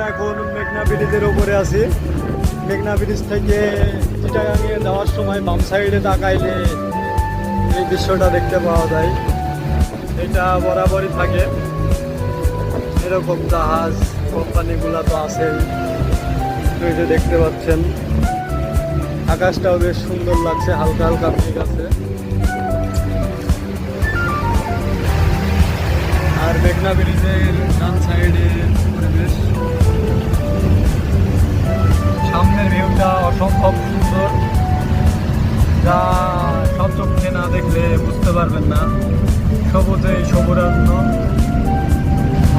আমরা এখন মেঘনা ব্রিজের ওপরে আছি। মেঘনা ব্রিজ থেকে চিটাগাঙে যাওয়ার সময় বাম সাইডে তাকাইলে এই দৃশ্যটা দেখতে পাওয়া যায়। এটা বরাবরই থাকে, এরকম জাহাজ কোম্পানিগুলো তো আছেই। এই যে দেখতে পাচ্ছেন আকাশটাও বেশ সুন্দর লাগছে, হালকা হালকা মেঘ আছে। আর মেঘনা ব্রিজের ডান সাইডের পরিবেশ, সামনের ভিউটা অসম্ভব সুন্দর, যা সব চোখে না দেখলে বুঝতে পারবেন না। সবুজে সবুরান্য,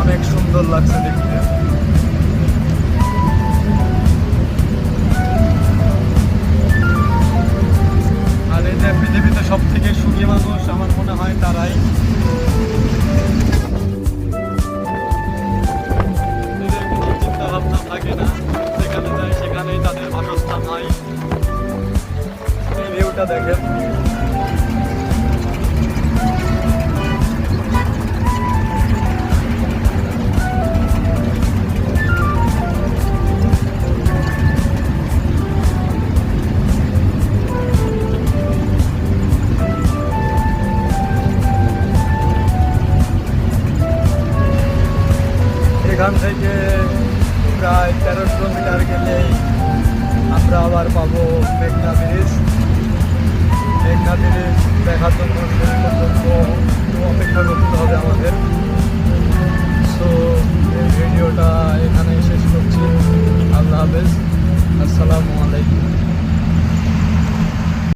অনেক সুন্দর লাগছে দেখতে। আর এই যে পৃথিবীতে সব থেকে সুখী মানুষ আমার মনে হয় তারাই। চিন্তা ভাবনা থাকে না, যেখানে যায় সেখানেই তাদের বাসস্থান হয়। এই ভিউটা দেখেন। এখান থেকে প্রায় 13 কিলোমিটার গেলেই আমরা আবার পাবো মেঘনা ব্রিজ। মেঘনা ব্রিজ দেখার জন্য শেষ পর্যন্ত অপেক্ষা করতে হবে আমাদের। সো এই ভিডিওটা এখানেই শেষ করছি। আল্লাহ হাফেজ, আসসালামু আলাইকুম।